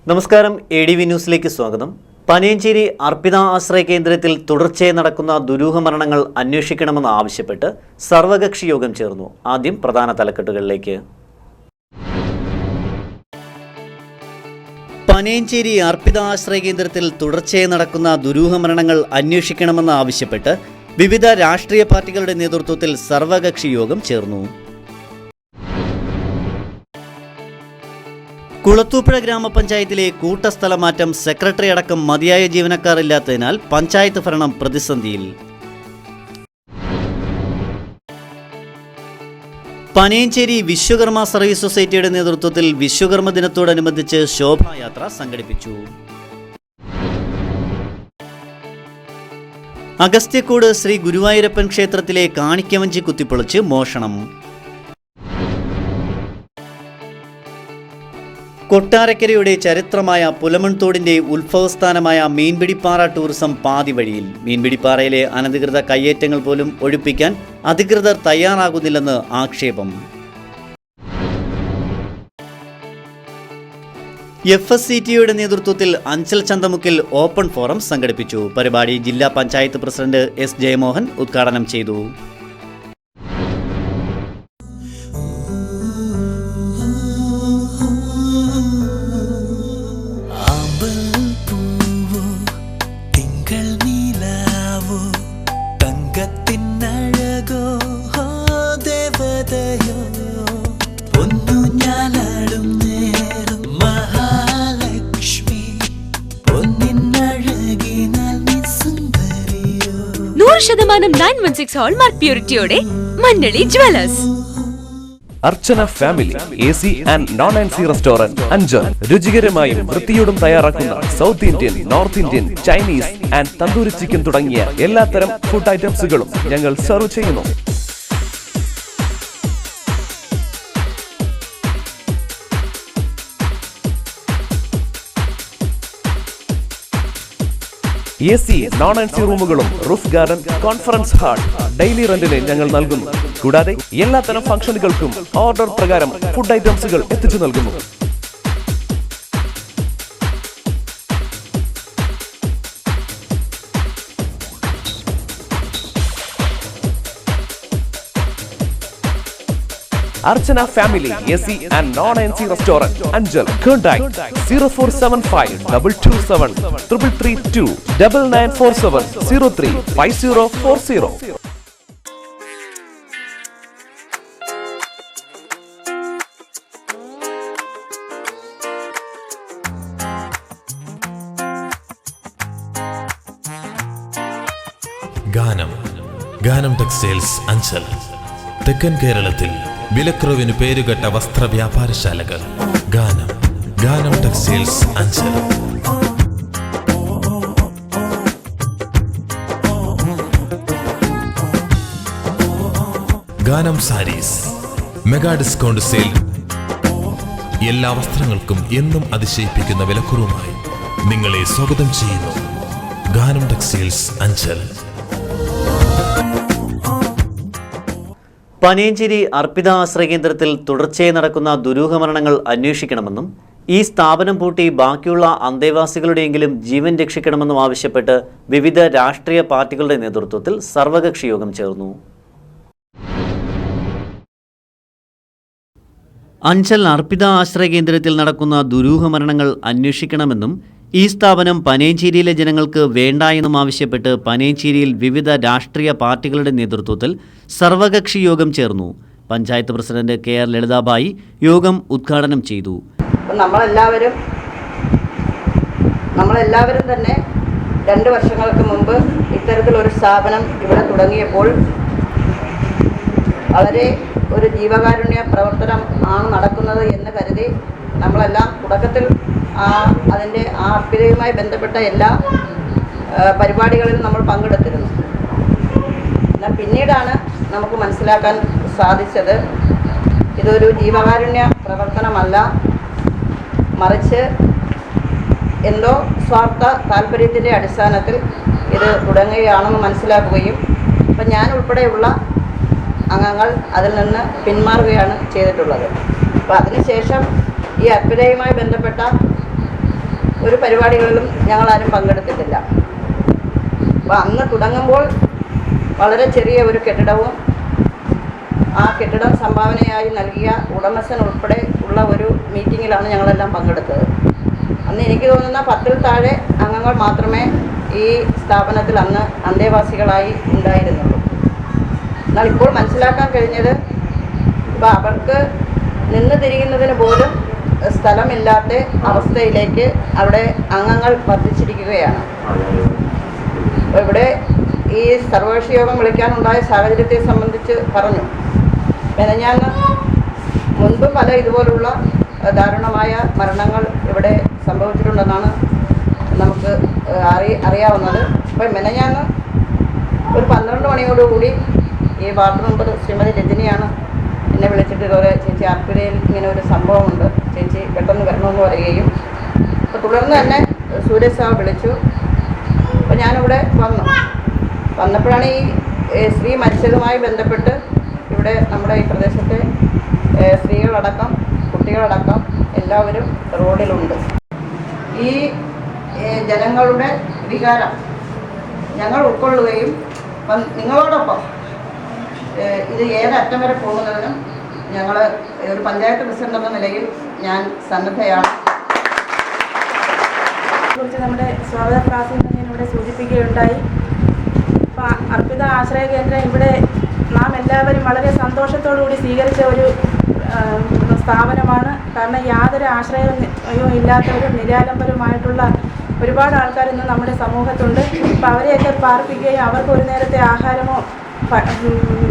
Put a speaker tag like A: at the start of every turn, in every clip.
A: നമസ്കാരം, ADV ന്യൂസിലേക്ക് സ്വാഗതം. പനയഞ്ചേരി അർപ്പിത ആശ്രയ കേന്ദ്രത്തിൽ തുടർച്ചയായി നടക്കുന്ന ദുരൂഹ മരണങ്ങൾ അന്വേഷിക്കണമെന്ന് ആവശ്യപ്പെട്ട് സർവകക്ഷി യോഗം ചേർന്നു. ആദ്യം പ്രധാന തലക്കെട്ടുകളിലേക്ക്. പനയഞ്ചേരി അർപ്പിത ആശ്രയ കേന്ദ്രത്തിൽ തുടർച്ചയായി നടക്കുന്ന ദുരൂഹ മരണങ്ങൾ അന്വേഷിക്കണമെന്ന് ആവശ്യപ്പെട്ട് വിവിധ രാഷ്ട്രീയ പാർട്ടികളുടെ നേതൃത്വത്തിൽ സർവകക്ഷി യോഗം ചേർന്നു. കുളത്തൂപ്പുഴ ഗ്രാമപഞ്ചായത്തിലെ കൂട്ടസ്ഥലമാറ്റം സെക്രട്ടറി അടക്കം മതിയായ ജീവനക്കാർ ഇല്ലാത്തതിനാൽ പഞ്ചായത്ത് ഭരണം പ്രതിസന്ധിയിൽ. പനയഞ്ചേരി വിശ്വകർമ്മ സർവീസ് സൊസൈറ്റിയുടെ നേതൃത്വത്തിൽ വിശ്വകർമ്മ ദിനത്തോടനുബന്ധിച്ച് ശോഭായാത്ര സംഘടിപ്പിച്ചു. അഗസ്ത്യക്കോട് ശ്രീ ഗുരുവായൂരപ്പൻ ക്ഷേത്രത്തിലെ കാണിക്കവഞ്ചി കുത്തിപ്പൊളിച്ച് മോഷണം. കൊട്ടാരക്കരയുടെ ചരിത്രമായ പുലമൺതോടിന്റെ ഉത്ഭവസ്ഥാനമായ മീൻപിടിപ്പാറ ടൂറിസം പാതിവഴിയിൽ. മീൻപിടിപ്പാറയിലെ അനധികൃത കയ്യേറ്റങ്ങൾ പോലും ഒഴിപ്പിക്കാൻ അധികൃതർ തയ്യാറാകുന്നില്ലെന്ന് ആക്ഷേപം. FSCTയുടെ നേതൃത്വത്തിൽ അഞ്ചൽ ചന്തമുക്കിൽ ഓപ്പൺ ഫോറം സംഘടിപ്പിച്ചു. പരിപാടി ജില്ലാ പഞ്ചായത്ത് പ്രസിഡന്റ് S. ജയമോഹൻ ഉദ്ഘാടനം ചെയ്തു.
B: ശതമാനം 916 ഹോൾമാർക്ക് പ്യൂരിറ്റിയോടെ Manjali jewellers.
C: Archana family AC and non-AC restaurant Anchal. രുചികരമായും വൃത്തിയോടും തയ്യാറാക്കുന്ന south Indian, north Indian, Chinese and tandoori chicken തുടങ്ങിയ എല്ലാത്തരം ഫുഡ് ഐറ്റംസുകളും ഞങ്ങൾ സെർവ് ചെയ്യുന്നു. AC non-AC റൂമുകളും roof garden, conference hall daily റെന്റിന് ഞങ്ങൾ നൽകുന്നു. കൂടാതെ എല്ലാത്തരം ഫംഗ്ഷനുകൾക്കും ഓർഡർ പ്രകാരം ഫുഡ് ഐറ്റംസുകൾ എത്തിച്ചു നൽകുന്നു. Archana Family AC and non-AC Restaurant Anjal. Contact 0475 227 332 9947 03 5040.
D: ഗാനം ടെക്സ്റ്റൈൽസ് അഞ്ചൽ. തെക്കൻ കേരളത്തിൽ വിലക്കുറവിന് പേരുകെട്ട വസ്ത്രവ്യാപാരശാലകൾ. ഗാനം ടെക്സ്റ്റൈൽസ് അഞ്ചൽ. ഗാനം സാരീസ് മെഗാ ഡിസ്കൗണ്ട് സെയിൽ. എല്ലാ വസ്ത്രങ്ങൾക്കും എന്നും അതിശയിപ്പിക്കുന്ന വിലക്കുറവുമായി നിങ്ങളെ സ്വാഗതം ചെയ്യുന്നു. ഗാനം ടെക്സ്റ്റൈൽസ് അഞ്ചൽ.
A: പനയഞ്ചേരി അർപ്പിത ആശ്രയ കേന്ദ്രത്തിൽ തുടർച്ചയായി നടക്കുന്ന ദുരൂഹ മരണങ്ങൾ അന്വേഷിക്കണമെന്നും ഈ സ്ഥാപനം പൂട്ടി ബാക്കിയുള്ള അന്തേവാസികളുടെയെങ്കിലും ജീവൻ രക്ഷിക്കണമെന്നും ആവശ്യപ്പെട്ട് വിവിധ രാഷ്ട്രീയ പാർട്ടികളുടെ നേതൃത്വത്തിൽ സർവകക്ഷി യോഗം ചേർന്നു. അഞ്ചൽ അർപ്പിത ആശ്രയ കേന്ദ്രത്തിൽ നടക്കുന്ന ദുരൂഹ മരണങ്ങൾ അന്വേഷിക്കണമെന്നും ഈ സ്ഥാപനം പനയഞ്ചേരിയിലെ ജനങ്ങൾക്ക് വേണ്ട എന്നും ആവശ്യപ്പെട്ട് പനയഞ്ചേരിയിൽ വിവിധ രാഷ്ട്രീയ പാർട്ടികളുടെ നേതൃത്വത്തിൽ സർവകക്ഷി യോഗം ചേർന്നു. പഞ്ചായത്ത് പ്രസിഡന്റ് KR ലളിതാബായി യോഗം ഉദ്ഘാടനം ചെയ്തു.
E: നമ്മളെല്ലാവരും തന്നെ 2 വർഷങ്ങൾക്ക് മുമ്പ് ഇത്തരത്തിലൊരു സ്ഥാപനം ഇവിടെ തുടങ്ങിയപ്പോൾ വളരെ ഒരു ജീവകാരുണ്യ പ്രവർത്തനം ആണ് നടക്കുന്നത് എന്ന് കരുതി നമ്മളെല്ലാം തുടക്കത്തിൽ അതിൻ്റെ അർപ്പിതയുമായി ബന്ധപ്പെട്ട എല്ലാ പരിപാടികളിലും നമ്മൾ പങ്കെടുത്തിരുന്നു. എന്നാൽ പിന്നീടാണ് നമുക്ക് മനസ്സിലാക്കാൻ സാധിച്ചത് ഇതൊരു ജീവകാരുണ്യ പ്രവർത്തനമല്ല, മറിച്ച് എന്തോ സ്വാർത്ഥ താല്പര്യത്തിൻ്റെ അടിസ്ഥാനത്തിൽ ഇത് തുടങ്ങുകയാണെന്ന് മനസ്സിലാക്കുകയും അപ്പം ഞാൻ ഉൾപ്പെടെയുള്ള അംഗങ്ങൾ അതിൽ നിന്ന് പിന്മാറുകയാണ് ചെയ്തിട്ടുള്ളത്. അപ്പോൾ അതിനുശേഷം ഈ അർപ്പിതയുമായി ബന്ധപ്പെട്ട ഒരു പരിപാടികളിലും ഞങ്ങളാരും പങ്കെടുത്തിട്ടില്ല. അപ്പോൾ അന്ന് തുടങ്ങുമ്പോൾ വളരെ ചെറിയ ഒരു കെട്ടിടവും ആ കെട്ടിടം സംഭാവനയായി നൽകിയ ഉടമസ്ഥൻ ഉൾപ്പെടെ ഉള്ള ഒരു മീറ്റിങ്ങിലാണ് ഞങ്ങളെല്ലാം പങ്കെടുത്തത്. അന്ന് എനിക്ക് തോന്നുന്ന 10-ൽ താഴെ അംഗങ്ങൾ മാത്രമേ ഈ സ്ഥാപനത്തിൽ അന്ന് അന്തേവാസികളായി ഉണ്ടായിരുന്നുള്ളൂ. എന്നാൽ ഇപ്പോൾ മനസ്സിലാക്കാൻ കഴിഞ്ഞത് ഇപ്പോൾ അവർക്ക് നിന്ന് തിരിയുന്നതിന് പോലും സ്ഥലമില്ലാത്ത അവസ്ഥയിലേക്ക് അവിടെ അംഗങ്ങൾ വർദ്ധിച്ചിരിക്കുകയാണ്. അപ്പോൾ ഇവിടെ ഈ സർവകക്ഷി യോഗം വിളിക്കാനുണ്ടായ സാഹചര്യത്തെ സംബന്ധിച്ച് പറഞ്ഞു. മെനഞ്ഞാന്ന് മുൻപ് പല ഇതുപോലുള്ള ദാരുണമായ മരണങ്ങൾ ഇവിടെ സംഭവിച്ചിട്ടുണ്ടെന്നാണ് നമുക്ക് അറിയാവുന്നത്. അപ്പോൾ മെനഞ്ഞാന്ന് ഒരു 12 മണിയോടുകൂടി ഈ വാർഡ് മെമ്പർ ശ്രീമതി രജനിയാണ് എന്നെ വിളിച്ചിട്ട് ഇതുപോലെ ചേച്ചി ആർപ്പിടയിൽ ഇങ്ങനെ ഒരു സംഭവമുണ്ട്, ചേച്ചി പെട്ടെന്ന് വരണമെന്ന് പറയുകയും അപ്പോൾ തുടർന്ന് തന്നെ സൂരജ് സാർ വിളിച്ചു. അപ്പോൾ ഞാനിവിടെ വന്നപ്പോഴാണ് ഈ സ്ത്രീ മരിച്ചതുമായി ബന്ധപ്പെട്ട് ഇവിടെ നമ്മുടെ ഈ പ്രദേശത്തെ സ്ത്രീകളടക്കം കുട്ടികളടക്കം എല്ലാവരും റോഡിലുണ്ട്. ഈ ജനങ്ങളുടെ വികാരം ഞങ്ങൾ ഉൾക്കൊള്ളുകയും നിങ്ങളോടൊപ്പം ഇത് ഏതറ്റം വരെ പോകുന്നതിനും ഞങ്ങൾ ഒരു പഞ്ചായത്ത് പ്രസിഡന്റ് എന്ന നിലയിൽ ഞാൻ സന്നദ്ധയാണ്.
F: കുറിച്ച് നമ്മുടെ സ്വാഗത ക്ലാസ്സിൽ നിന്ന് ഞാൻ ഇവിടെ സൂചിപ്പിക്കുകയുണ്ടായി. അപ്പോൾ അർപ്പിത ആശ്രയ കേന്ദ്രം ഇവിടെ നാം എല്ലാവരും വളരെ സന്തോഷത്തോടുകൂടി സ്വീകരിച്ച ഒരു സ്ഥാപനമാണ്. കാരണം യാതൊരു ആശ്രയവും ഇല്ലാത്തവരും നിരാലംബരുമായിട്ടുള്ള ഒരുപാട് ആൾക്കാർ ഇന്ന് നമ്മുടെ സമൂഹത്തുണ്ട്. അപ്പോൾ അവരെയൊക്കെ പാർപ്പിക്കുകയും അവർക്ക് ഒരു നേരത്തെ ആഹാരമോ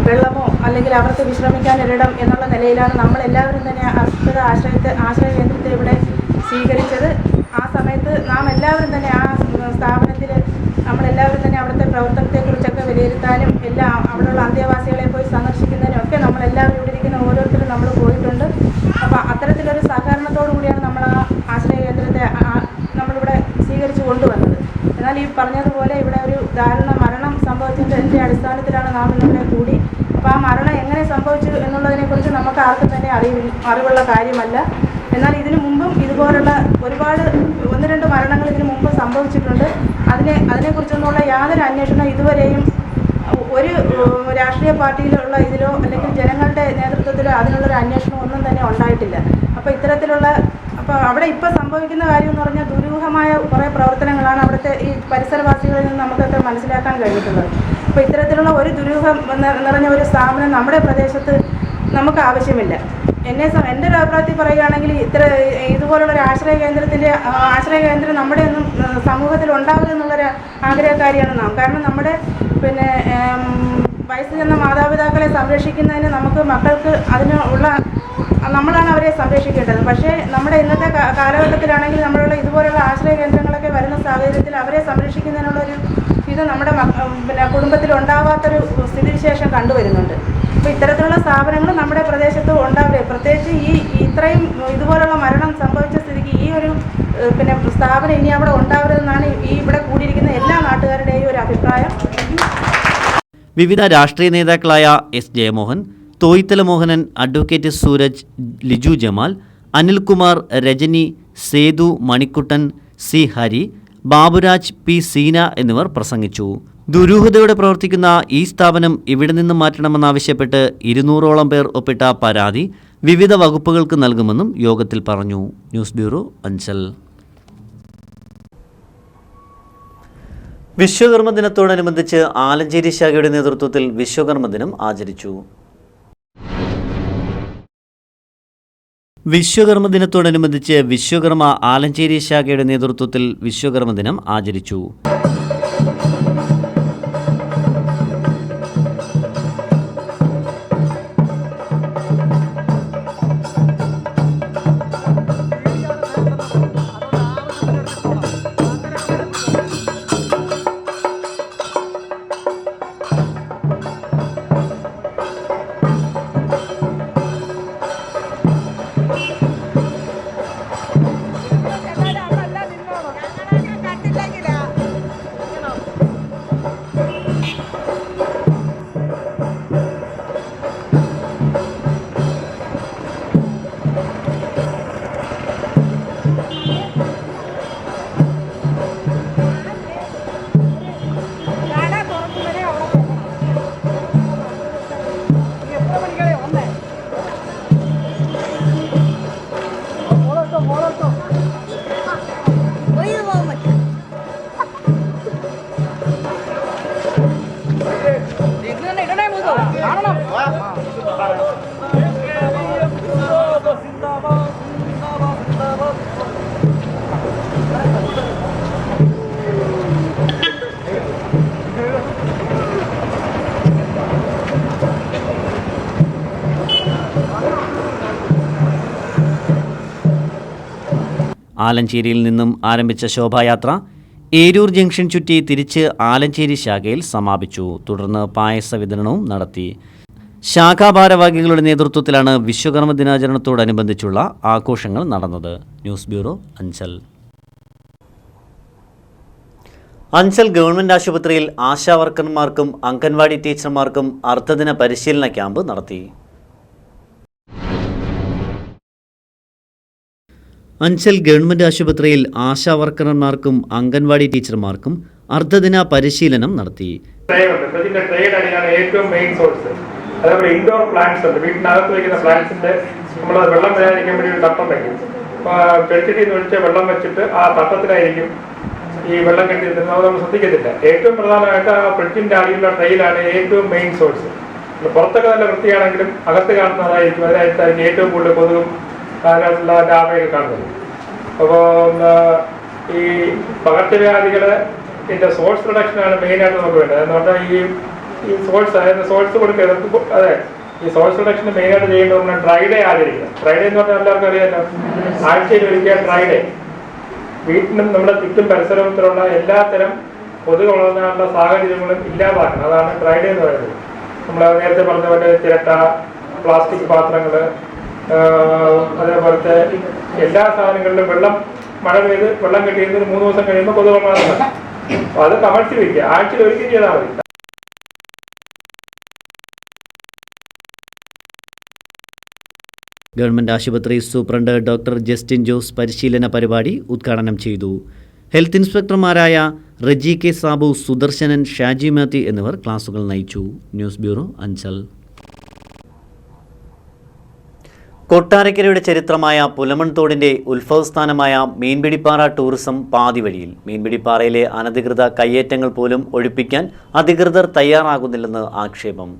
F: വെള്ളമോ അല്ലെങ്കിൽ അവർക്ക് വിശ്രമിക്കാനൊരിടം എന്നുള്ള നിലയിലാണ് നമ്മളെല്ലാവരും തന്നെ അർപ്പിത ആശ്രയ കേന്ദ്രത്തെ ഇവിടെ സ്വീകരിച്ചത്. ആ സമയത്ത് നാം എല്ലാവരും തന്നെ ആ സ്ഥാപനത്തിൽ നമ്മളെല്ലാവരും തന്നെ അവിടുത്തെ പ്രവർത്തനത്തെക്കുറിച്ചൊക്കെ വിലയിരുത്താനും എല്ലാം അവിടെയുള്ള അന്തേവാസികളെ പോയി സന്ദർശിക്കുന്നതിനും ഒക്കെ നമ്മളെല്ലാവരും ഇവിടെ ഇരിക്കുന്ന ഓരോരുത്തരും നമ്മൾ പോയിട്ടുണ്ട്. അപ്പോൾ അത്തരത്തിലൊരു സഹകരണത്തോടു കൂടിയാണ് നമ്മൾ ആ ആശ്രയ കേന്ദ്രത്തെ നമ്മളിവിടെ സ്വീകരിച്ചു കൊണ്ടുവന്നത്. എന്നാൽ ഈ പറഞ്ഞതുപോലെ ഇവിടെ ഒരു ദാരുണ മരണം സംഭവിച്ചതിൻ്റെ അടിസ്ഥാനത്തിലാണ് നാം ഇന്നിവിടെ കൂടി. അപ്പോൾ ആ മരണം എങ്ങനെ സംഭവിച്ചു എന്നുള്ളതിനെക്കുറിച്ച് നമുക്ക് ആർക്കും തന്നെ അറിവുള്ള കാര്യമല്ല. എന്നാൽ ഇതിനു മുമ്പും ഇതുപോലുള്ള ഒരുപാട് 1-2 മരണങ്ങൾ ഇതിനു മുമ്പ് സംഭവിച്ചിട്ടുണ്ട്. അതിനെക്കുറിച്ചൊന്നുള്ള യാതൊരു അന്വേഷണം ഇതുവരെയും ഒരു രാഷ്ട്രീയ പാർട്ടിയിലുള്ള ഇതിലോ അല്ലെങ്കിൽ ജനങ്ങളുടെ നേതൃത്വത്തിലോ അതിനുള്ളൊരു അന്വേഷണം ഒന്നും തന്നെ ഉണ്ടായിട്ടില്ല. അപ്പോൾ അവിടെ ഇപ്പോൾ സംഭവിക്കുന്ന കാര്യം എന്ന് പറഞ്ഞാൽ ദുരൂഹമായ കുറേ പ്രവർത്തനങ്ങളാണ് അവിടുത്തെ ഈ പരിസരവാസികളിൽ നിന്ന് നമുക്കൊക്കെ മനസ്സിലാക്കാൻ കഴിഞ്ഞിട്ടുള്ളത്. അപ്പോൾ ഇത്തരത്തിലുള്ള ഒരു ദുരൂഹം നിറഞ്ഞ ഒരു സ്ഥാപനം നമ്മുടെ പ്രദേശത്ത് നമുക്ക് ആവശ്യമില്ല. എൻ്റെ ഒരു അഭിപ്രായത്തിൽ പറയുകയാണെങ്കിൽ ഇതുപോലുള്ളൊരു ആശ്രയ കേന്ദ്രം നമ്മുടെ ഒന്നും സമൂഹത്തിൽ ഉണ്ടാകുമെന്നുള്ളൊരു ആഗ്രഹക്കാരിയാണ് നാം. കാരണം നമ്മുടെ വയസ്സ് ചെന്ന മാതാപിതാക്കളെ സംരക്ഷിക്കുന്നതിന് നമുക്ക് മക്കൾക്ക് നമ്മളാണ് അവരെ സംരക്ഷിക്കേണ്ടത്. പക്ഷേ നമ്മുടെ ഇന്നത്തെ കാലഘട്ടത്തിലാണെങ്കിൽ നമ്മളുള്ള ഇതുപോലുള്ള ആശ്രയ കേന്ദ്രങ്ങളൊക്കെ വരുന്ന സാഹചര്യത്തിൽ അവരെ സംരക്ഷിക്കുന്നതിനുള്ളൊരു ഇത് നമ്മുടെ കുടുംബത്തിൽ ഉണ്ടാവാത്തൊരു സ്ഥിതിവിശേഷം കണ്ടുവരുന്നുണ്ട്. അപ്പോൾ ഇത്തരത്തിലുള്ള സ്ഥാപനങ്ങൾ നമ്മുടെ പ്രദേശത്ത് ഉണ്ടാവില്ല. പ്രത്യേകിച്ച് ഇത്രയും ഇതുപോലുള്ള മരണം സംഭവിച്ച സ്ഥിതിക്ക് ഈ ഒരു സ്ഥാപനം ഇനി അവിടെ ഉണ്ടാവരുതെന്നാണ് ഇവിടെ കൂടിയിരിക്കുന്ന എല്ലാ നാട്ടുകാരുടെയും ഒരു അഭിപ്രായം.
A: വിവിധ രാഷ്ട്രീയ നേതാക്കളായ S Jayamohan, Thoythala Mohanan, advocate Sooraj, Liju Jamal, Anilkumar, Rajani, Sethu, Manikuttan, C Hari, Baburaj, P Seena എന്നിവർ പ്രസംഗിച്ചു. ദുരൂഹതയോടെ പ്രവർത്തിക്കുന്ന ഈ സ്ഥാപനം ഇവിടെ നിന്ന് മാറ്റണമെന്നാവശ്യപ്പെട്ട് 200ഓളം പേർ ഒപ്പിട്ട പരാതി വിവിധ വകുപ്പുകൾക്ക് നൽകുമെന്നും യോഗത്തിൽ പറഞ്ഞു. News bureau, Anchal. വിശ്വകർമ്മ ദിനത്തോടനുബന്ധിച്ച് ആലഞ്ചേരി ശാഖയുടെ നേതൃത്വത്തിൽ വിശ്വകർമ്മ ദിനം ആചരിച്ചു. വിശ്വകർമ്മ ദിനത്തോടനുബന്ധിച്ച് വിശ്വകർമ്മ ആലഞ്ചേരി ശാഖയുടെ നേതൃത്വത്തിൽ വിശ്വകർമ്മ ദിനം ആചരിച്ചു. ആലഞ്ചേരിയിൽ നിന്നും ആരംഭിച്ച ശോഭായാത്ര ഏരൂർ ജംഗ്ഷൻ ചുറ്റി തിരിച്ച് ആലഞ്ചേരി ശാഖയിൽ സമാപിച്ചു. തുടർന്ന് പായസ വിതരണവും നടത്തി. ശാഖാഭാരവാഹികളുടെ നേതൃത്വത്തിലാണ് വിശ്വകർമ്മ ദിനാചരണത്തോടനുബന്ധിച്ചുള്ള ആഘോഷങ്ങൾ നടന്നത്. News bureau, Anchal. Anchal government ആശുപത്രിയിൽ ആശാവർക്കർമാർക്കും അംഗൻവാടി ടീച്ചർമാർക്കും അർദ്ധദിന പരിശീലന ക്യാമ്പ് നടത്തി. അഞ്ചൽ ഗവൺമെന്റ് ആശുപത്രിയിൽ ആശാവർക്കർമാർക്കും അംഗൻവാടി ടീച്ചർമാർക്കും അർദ്ധദിന പരിശീലനം നടത്തി.
G: ഏറ്റവും മെയിൻ സോഴ്സ് അതേപോലെ ഇൻഡോർ പ്ലാന്റ്സ് ഉണ്ട്. വീട്ടിനകത്ത് വയ്ക്കുന്ന പ്ലാന്റ്സിന്റെ നമ്മൾ വെള്ളം വരാതിരിക്കാൻ വേണ്ടി ഒരു തട്ടം വയ്ക്കും. ചെടിച്ചട്ടിയിൽ നിന്ന് ഒഴിച്ച് വെള്ളം വെച്ചിട്ട് ആ തട്ടത്തിലായിരിക്കും ഈ വെള്ളം കെട്ടി നിൽക്കുന്നത്. നമ്മൾ ശ്രദ്ധിക്കത്തില്ല. ഏറ്റവും പ്രധാനമായിട്ട് ആ ഫ്രിഡ്ജിന്റെ അടിയിലുള്ള ട്രെയിലാണ് ഏറ്റവും മെയിൻ സോഴ്സ്. പുറത്തൊക്കെ നല്ല വൃത്തിയാണെങ്കിലും അകത്ത് കാണുന്നതായിരിക്കും അതിനകത്തായിരിക്കും ഏറ്റവും കൂടുതൽ കൊതുകും അതിനകത്തുള്ള ലാഭയൊക്കെ കാണുന്നത്. അപ്പോൾ ഈ പകർച്ചവ്യാധികളെ ഇതിന്റെ സോഴ്സ് റിഡക്ഷനാണ് മെയിനായിട്ട് നമുക്ക് വേണ്ടത്. എന്ന് പറഞ്ഞാൽ ഈ സോഴ്സ്, അതായത് സോഴ്സ് കൊടുക്കുക. അതെ, ഈ സോഴ്സ് റിഡക്ഷൻ മെയിനായിട്ട് ചെയ്യേണ്ടത് ഡ്രൈ ഡേ ആചരിക്കുക. ഡ്രൈ ഡേ എന്ന് പറഞ്ഞാൽ എല്ലാവർക്കും അറിയാമല്ലോ, ആഴ്ചയിൽ ഒരിക്കൽ ഡ്രൈ ഡേ. വീട്ടിനും നമ്മുടെ ചുറ്റും പരിസരത്തിലുള്ള എല്ലാത്തരം കൊതുക് വളർന്നാനുള്ള സാഹചര്യങ്ങളും ഇല്ലാതാക്കണം. അതാണ് ഡ്രൈ ഡേ എന്ന് പറയുന്നത്. നമ്മൾ നേരത്തെ പറഞ്ഞ പോലെ ചിരട്ട, പ്ലാസ്റ്റിക് പാത്രങ്ങൾ, അതേപോലത്തെ എല്ലാ സാധനങ്ങളിലും വെള്ളം മഴ പെയ്ത് വെള്ളം കെട്ടിയിരുന്നൊരു 3 ദിവസം കഴിയുമ്പോൾ കൊതുക് വളർന്നത്. അപ്പോൾ അത് കമഴ്ത്തി വയ്ക്കുക. ആഴ്ചയിൽ ഒരിക്കൽ ചെയ്താൽ മതി.
A: ഗവൺമെന്റ് ആശുപത്രി സൂപ്രണ്ട് ഡോക്ടർ ജസ്റ്റിൻ ജോസ് പരിശീലന പരിപാടി ഉദ്ഘാടനം ചെയ്തു. ഹെൽത്ത് ഇൻസ്പെക്ടർമാരായ റജി കെ സാബു, സുദർശനൻ, ഷാജി മാത്യു എന്നിവർ ക്ലാസുകൾ നയിച്ചു. News bureau, Anchal. കൊട്ടാരക്കരയുടെ ചരിത്രമായ പുലമൺ തോടിന്റെ ഉത്ഭവസ്ഥാനമായ മീൻപിടിപ്പാറ ടൂറിസം പാതിവഴിയിൽ. മീൻപിടിപ്പാറയിലെ അനധികൃത കയ്യേറ്റങ്ങൾ പോലും ഒഴിപ്പിക്കാൻ അധികൃതർ തയ്യാറാകുന്നില്ലെന്ന് ആക്ഷേപം.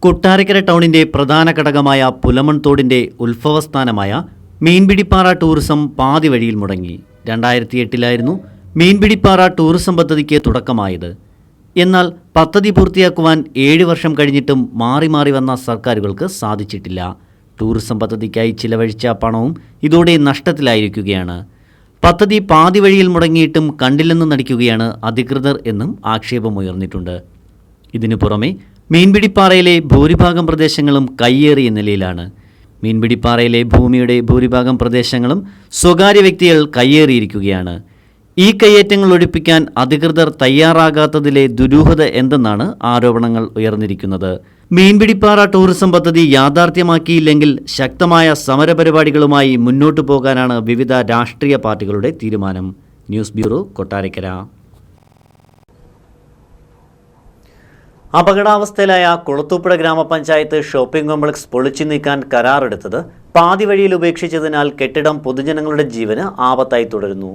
A: കൊട്ടാരക്കര ടൗണിന്റെ പ്രധാന ഘടകമായ പുലമൺ തോടിന്റെ ഉത്ഭവസ്ഥാനമായ മീൻപിടിപ്പാറ ടൂറിസം പാതിവഴിയിൽ മുടങ്ങി. 2008 മീൻപിടിപ്പാറ ടൂറിസം പദ്ധതിക്ക് തുടക്കമായത്. എന്നാൽ പദ്ധതി പൂർത്തിയാക്കുവാൻ 7 വർഷം കഴിഞ്ഞിട്ടും മാറി മാറി വന്ന സർക്കാരുകൾക്ക് സാധിച്ചിട്ടില്ല. ടൂറിസം പദ്ധതിക്കായി ചിലവഴിച്ച പണവും ഇതോടെ നഷ്ടത്തിലായിരിക്കുകയാണ്. പദ്ധതി പാതിവഴിയിൽ മുടങ്ങിയിട്ടും കണ്ടില്ലെന്ന് നടിക്കുകയാണ് അധികൃതർ എന്നും ആക്ഷേപമുയർന്നിട്ടുണ്ട്. ഇതിനു പുറമെ മീൻപിടിപ്പാറയിലെ ഭൂരിഭാഗം പ്രദേശങ്ങളും കയ്യേറിയ നിലയിലാണ്. മീൻപിടിപ്പാറയിലെ ഭൂമിയുടെ ഭൂരിഭാഗം പ്രദേശങ്ങളും സ്വകാര്യ വ്യക്തികൾ കയ്യേറിയിരിക്കുകയാണ്. ഈ കയ്യേറ്റങ്ങൾ ഒഴിപ്പിക്കാൻ അധികൃതർ തയ്യാറാകാത്തതിലെ ദുരൂഹത എന്തെന്നാണ് ആരോപണങ്ങൾ ഉയർന്നിരിക്കുന്നത്. മീൻപിടിപ്പാറ ടൂറിസം പദ്ധതി യാഥാർത്ഥ്യമാക്കിയില്ലെങ്കിൽ ശക്തമായ സമരപരിപാടികളുമായി മുന്നോട്ടു പോകാനാണ് വിവിധ രാഷ്ട്രീയ പാർട്ടികളുടെ തീരുമാനം. News bureau, Kottarakkara. അപകടാവസ്ഥയിലായ കുളത്തൂപ്പുഴ ഗ്രാമപഞ്ചായത്ത് ഷോപ്പിംഗ് കോംപ്ലക്സ് പൊളിച്ചു നീക്കാൻ കരാറെടുത്തത് പാതിവഴിയിൽ ഉപേക്ഷിച്ചതിനാൽ കെട്ടിടം പൊതുജനങ്ങളുടെ ജീവന് ആപത്തായി തുടരുന്നു.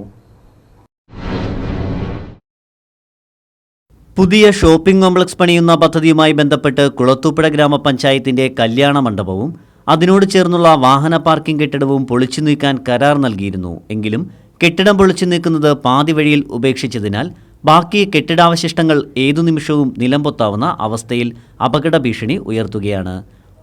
A: പുതിയ ഷോപ്പിംഗ് കോംപ്ലക്സ് പണിയുന്ന പദ്ധതിയുമായി ബന്ധപ്പെട്ട് കുളത്തൂപ്പുഴ ഗ്രാമപഞ്ചായത്തിന്റെ കല്യാണ മണ്ഡപവും അതിനോട് ചേർന്നുള്ള വാഹന പാർക്കിംഗ് കെട്ടിടവും പൊളിച്ചു നീക്കാൻ കരാർ നൽകിയിരുന്നു. എങ്കിലും കെട്ടിടം പൊളിച്ചു നീക്കുന്നത് പാതിവഴിയിൽ ഉപേക്ഷിച്ചതിനാൽ ബാക്കി കെട്ടിടാവശിഷ്ടങ്ങൾ ഏതു നിമിഷവും നിലംപൊത്താവുന്ന അവസ്ഥയിൽ അപകട ഭീഷണി ഉയർത്തുകയാണ്.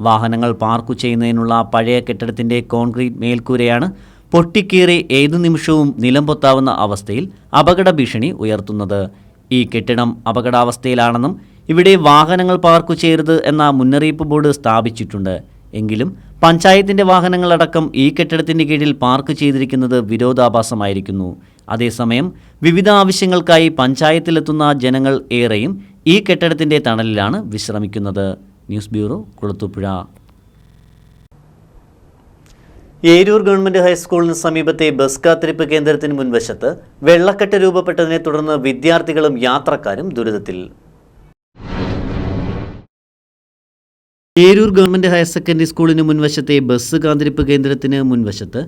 A: വാഹനങ്ങൾ പാർക്ക് ചെയ്യുന്നതിനുള്ള പഴയ കെട്ടിടത്തിന്റെ കോൺക്രീറ്റ് മേൽക്കൂരയാണ് പൊട്ടിക്കീറി ഏതു നിമിഷവും നിലംപൊത്താവുന്ന അവസ്ഥയിൽ അപകട ഭീഷണി ഉയർത്തുന്നത്. ഈ കെട്ടിടം അപകടാവസ്ഥയിലാണെന്നും ഇവിടെ വാഹനങ്ങൾ പാർക്ക് ചെയ്യരുത് എന്ന മുന്നറിയിപ്പ് ബോർഡ് സ്ഥാപിച്ചിട്ടുണ്ട്. എങ്കിലും പഞ്ചായത്തിന്റെ വാഹനങ്ങളടക്കം ഈ കെട്ടിടത്തിന്റെ കീഴിൽ പാർക്ക് ചെയ്തിരിക്കുന്നത് വിരോധാഭാസമായിരിക്കുന്നു. അതേസമയം വിവിധ ആവശ്യങ്ങൾക്കായി പഞ്ചായത്തിലെത്തുന്ന ജനങ്ങൾ ഏറെയും ഈ കെട്ടിടത്തിന്റെ തണലിലാണ് വിശ്രമിക്കുന്നത്. News bureau, Kulathupuzha. Eroor government ഹൈസ്കൂളിന് സമീപത്തെ ബസ് കാത്തിരിപ്പ് കേന്ദ്രത്തിന് മുൻവശത്ത് വെള്ളക്കെട്ട് രൂപപ്പെട്ടതിനെ തുടർന്ന് വിദ്യാർത്ഥികളും യാത്രക്കാരും ദുരിതത്തിൽ. ഏരൂർ ഗവൺമെന്റ് ഹയർ സെക്കൻഡറി സ്കൂളിന് മുൻവശത്തെ ബസ് കാത്തിരിപ്പ് കേന്ദ്രത്തിന് മുൻവശത്ത്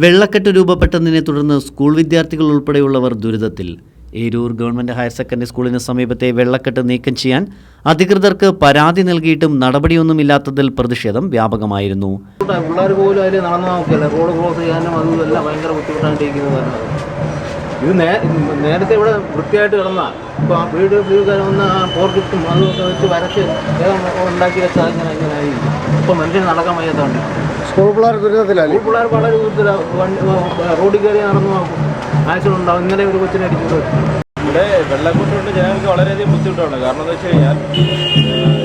A: വെള്ളക്കെട്ട് രൂപപ്പെട്ടതിനെ തുടർന്ന് സ്കൂൾ വിദ്യാർത്ഥികൾ ഉൾപ്പെടെയുള്ളവർ ദുരിതത്തിൽ. ഏരൂർ ഗവൺമെന്റ് ഹയർ സെക്കൻഡറി സ്കൂളിന് സമീപത്തെ വെള്ളക്കെട്ട് നീക്കം ചെയ്യാൻ അധികൃതർക്ക് പരാതി നൽകിയിട്ടും നടപടിയൊന്നുമില്ലാത്തതിൽ പ്രതിഷേധം വ്യാപകമായിരുന്നു.
H: പിള്ളേർ പോലും അതിൽ നടന്നു നോക്കിയല്ല, റോഡ് ക്രോസ് ചെയ്യാനും അതുമല്ല ഭയങ്കര ബുദ്ധിമുട്ടായിട്ടിരിക്കുന്നത്. ഇത് നേരത്തെ ഇവിടെ വൃത്തിയായിട്ട് കിടന്നാൽ ഇപ്പോൾ ആ വീട് വന്ന് പോർക്കിട്ടും അതുമൊക്കെ വെച്ച് വരച്ച് ഉണ്ടാക്കി വെച്ചാൽ ഇങ്ങനെ ആയിരിക്കും. ഇപ്പം മനുഷ്യന് നടക്കാൻ വയ്യാത്തതുണ്ട്.
I: സ്കൂൾ പിള്ളേർ ദുരിതത്തിലല്ലേ?
H: സ്കൂൾ പിള്ളേർ വളരെ റോഡിൽ കയറി നടന്നു നോക്കും, ആക്സിഡന്റ് ഉണ്ടാവും. ഇന്നലെ ഒരു കൊച്ചിനെ അടിച്ചു.
J: ഇവിടെ വെള്ളക്കെട്ട് കൊണ്ട് ജനങ്ങൾക്ക് വളരെയധികം ബുദ്ധിമുട്ടാണ്. കാരണം എന്താ വെച്ച് കഴിഞ്ഞാൽ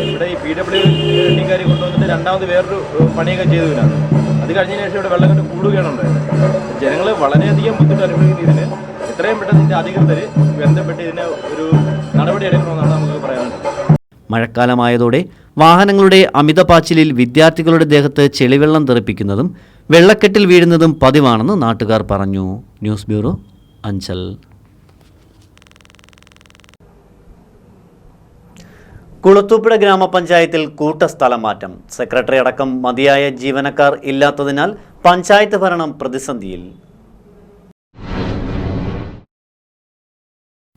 J: ഇവിടെ ഈ PWD കൊണ്ടുവന്നിട്ട് രണ്ടാമത് വേറൊരു പണിയൊക്കെ ചെയ്തതിനാണ്. അത് കഴിഞ്ഞതിന് ശേഷം ഇവിടെ വെള്ളക്കെട്ട് കൂടുകയാണ് ഉണ്ടായത്. ജനങ്ങൾ വളരെയധികം ബുദ്ധിമുട്ട് അനുഭവിക്കുന്ന ഇതിന് എത്രയും പെട്ടെന്ന് ഇതിൻ്റെ അധികൃതർ ബന്ധപ്പെട്ട് ഇതിന് ഒരു നടപടി എടുക്കണമെന്നാണ് നമുക്ക് പറയാനുള്ളത്.
A: മഴക്കാലമായതോടെ വാഹനങ്ങളുടെ അമിതപാച്ചിലിൽ വിദ്യാർത്ഥികളുടെ ദേഹത്ത് ചെളിവെള്ളം തെറിപ്പിക്കുന്നതും വെള്ളക്കെട്ടിൽ വീഴുന്നതും പതിവാണെന്ന് നാട്ടുകാർ പറഞ്ഞു. News bureau, Anchal. കുളത്തൂപ്പുഴ ഗ്രാമപഞ്ചായത്തിൽ കൂട്ടസ്ഥലം മാറ്റം. സെക്രട്ടറി അടക്കം മതിയായ ജീവനക്കാർ ഇല്ലാത്തതിനാൽ പഞ്ചായത്ത് ഭരണം പ്രതിസന്ധിയിൽ.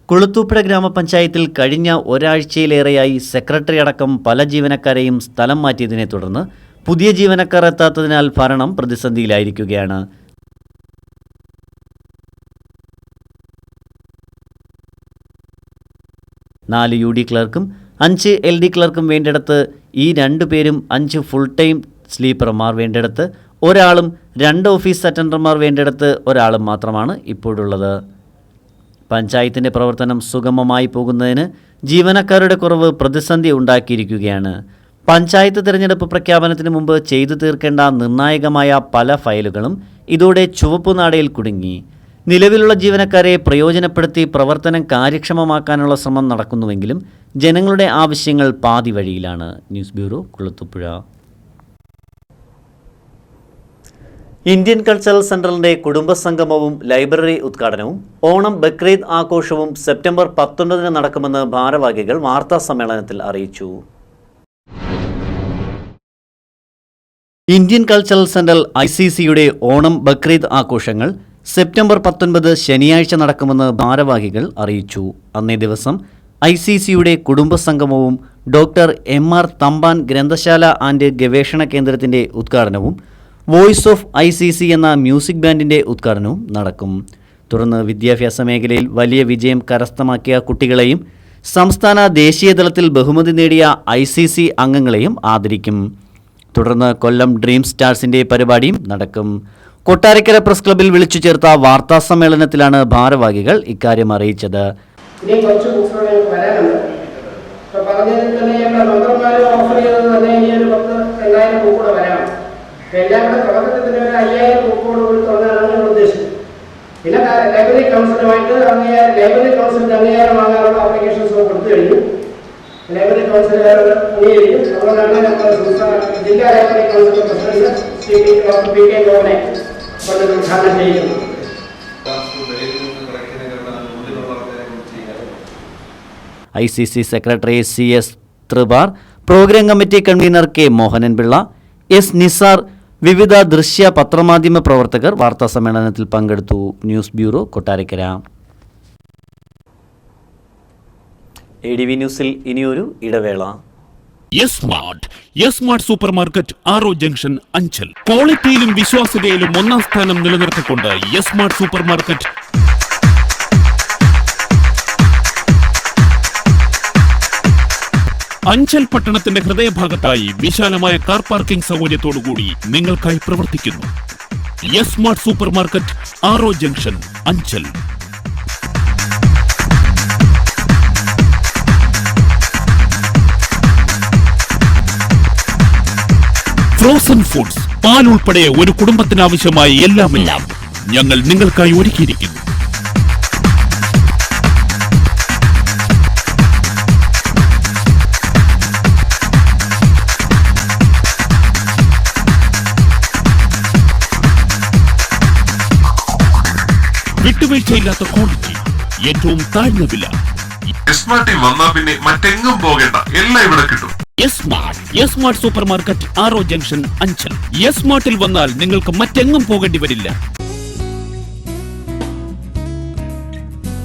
A: കുളത്തൂപ്പുഴ ഗ്രാമപഞ്ചായത്തിൽ കഴിഞ്ഞ ഒരാഴ്ചയിലേറെയായി സെക്രട്ടറി അടക്കം പല ജീവനക്കാരെയും സ്ഥലം മാറ്റിയതിനെ തുടർന്ന് പുതിയ ജീവനക്കാർ എത്താത്തതിനാൽ ഭരണം പ്രതിസന്ധിയിലായിരിക്കുകയാണ്. നാല് UD ക്ലർക്കും 5 LD ക്ലർക്കും വേണ്ടിടത്ത് ഈ 2 പേരും 5 ഫുൾ ടൈം സ്ലീപ്പർമാർ വേണ്ടിടത്ത് ഒരാളും 2 ഓഫീസ് അറ്റൻഡർമാർ വേണ്ടിടത്ത് ഒരാളും മാത്രമാണ് ഇപ്പോഴുള്ളത്. പഞ്ചായത്തിൻ്റെ പ്രവർത്തനം സുഗമമായി പോകുന്നതിന് ജീവനക്കാരുടെ കുറവ് പ്രതിസന്ധി ഉണ്ടാക്കിയിരിക്കുകയാണ്. പഞ്ചായത്ത് തിരഞ്ഞെടുപ്പ് പ്രഖ്യാപനത്തിന് മുമ്പ് ചെയ്തു തീർക്കേണ്ട നിർണായകമായ പല ഫയലുകളും ഇതോടെ ചുവപ്പുനാടയിൽ കുടുങ്ങി. നിലവിലുള്ള ജീവനക്കാരെ പ്രയോജനപ്പെടുത്തി പ്രവർത്തനം കാര്യക്ഷമമാക്കാനുള്ള ശ്രമം നടക്കുന്നുവെങ്കിലും ജനങ്ങളുടെ ആവശ്യങ്ങൾ പാതി വഴിയിലാണ്. News bureau, Kulathupuzha. Indian cultural സെന്ററിന്റെ കുടുംബസംഗമവും ലൈബ്രറി ഉദ്ഘാടനവും ഓണം ബക്രീദ് ആഘോഷവും സെപ്റ്റംബർ 19 നടക്കുമെന്ന് ഭാരവാഹികൾ വാർത്താ സമ്മേളനത്തിൽ അറിയിച്ചു. ഇന്ത്യൻ കൾച്ചറൽ സെന്റർ ICCയുടെ ഓണം ബക്രീദ് ആഘോഷങ്ങൾ സെപ്റ്റംബർ 19 ശനിയാഴ്ച നടക്കുമെന്ന് ഭാരവാഹികൾ അറിയിച്ചു. അന്നേ ദിവസം ICCയുടെ കുടുംബസംഗമവും ഡോക്ടർ MR തമ്പാൻ ഗ്രന്ഥശാല ആൻഡ് ഗവേഷണ കേന്ദ്രത്തിൻ്റെ ഉദ്ഘാടനവും വോയിസ് ഓഫ് ICC എന്ന മ്യൂസിക് ബാൻഡിൻ്റെ ഉദ്ഘാടനവും നടക്കും. തുടർന്ന് വിദ്യാഭ്യാസ മേഖലയിൽ വലിയ വിജയം കരസ്ഥമാക്കിയ കുട്ടികളെയും സംസ്ഥാന ദേശീയ തലത്തിൽ ബഹുമതി നേടിയ ICC അംഗങ്ങളെയും ആദരിക്കും. തുടർന്ന് കൊല്ലം ഡ്രീം സ്റ്റാർസിൻ്റെ പരിപാടിയും നടക്കും. കൊട്ടാരക്കര പ്രസ് ക്ലബ്ബിൽ വിളിച്ചു ചേർത്ത വാർത്താ സമ്മേളനത്തിലാണ് ഭാരവാഹികൾ ഇക്കാര്യം അറിയിച്ചത്.
K: എല്ലാം കൂടെ തുടക്കത്തിൽ ഒരു 5000 ബുക്കോട് കൂടി തുടങ്ങാനാണ് ഉദ്ദേശിച്ചത്. പിന്നെ ലൈബ്രറി കൗൺസിലുമായിട്ട് ലൈബ്രറി കൗൺസിലിന്റെ അംഗീകാരം വാങ്ങാനുള്ള ആപ്ലിക്കേഷൻസ് കൊടുത്തു കഴിഞ്ഞു. ലൈബ്രറി കൗൺസിലുകാർ അംഗീകരിക്കും. അതുകൊണ്ടാണ് ജില്ലാ ലൈബ്രറി കൗൺസിൽ പ്രസിഡന്റ് PK ഗോവനെ കൊണ്ട് ഉദ്ഘാടനം ചെയ്യുന്നത്.
A: ICC സെക്രട്ടറി CS ത്രിപാർ, programme committee convener K Mohanan Pillai, S Nisar, വിവിധ ദൃശ്യ പത്രമാധ്യമ പ്രവർത്തകർ വാർത്താ സമ്മേളനത്തിൽ പങ്കെടുത്തു. News bureau, Kottarakkara. ADV ന്യൂസിൽ ഇനിയൊരു ഇടവേള.
L: സ്മാർട്ട് സൂപ്പർ മാർക്കറ്റ് ആറോ ജംഗ്ഷൻ, അഞ്ചൽ. ക്വാളിറ്റിയിലും വിശ്വാസ്യതയിലും 1ാം സ്ഥാനം നിലനിർത്തിക്കൊണ്ട് സ്മാർട്ട് സൂപ്പർ മാർക്കറ്റ് അഞ്ചൽ പട്ടണത്തിന്റെ ഹൃദയഭാഗത്തായി വിശാലമായ കാർ പാർക്കിംഗ് സൗകര്യത്തോടുകൂടി നിങ്ങൾക്കായി പ്രവർത്തിക്കുന്നു. സ്മാർട്ട് സൂപ്പർ മാർക്കറ്റ് ആറോ ജംഗ്ഷൻ, അഞ്ചൽ. ഫ്രോസൺ ഫുഡ്സ്, പാൽ ഉൾപ്പെടെ ഒരു കുടുംബത്തിനാവശ്യമായ എല്ലാം ഞങ്ങൾ നിങ്ങൾക്കായി ഒരുക്കിയിരിക്കുന്നു. വിട്ടുവീഴ്ചയില്ലാത്ത ക്വാളിറ്റി, ഏറ്റവും താഴ്ന്ന വില.
M: സ്മാർട്ടിൽ വന്നാൽ പിന്നെ മറ്റെങ്ങും പോകേണ്ട, എല്ലാം ഇവിടെ കിട്ടും.
L: സ്മാർട്ട് സൂപ്പർ മാർക്കറ്റ് ആറോ ജംഗ്ഷൻ, അഞ്ചൽ. സ്മാർട്ടിൽ വന്നാൽ നിങ്ങൾക്ക് മറ്റെങ്ങും പോകേണ്ടി വരില്ല.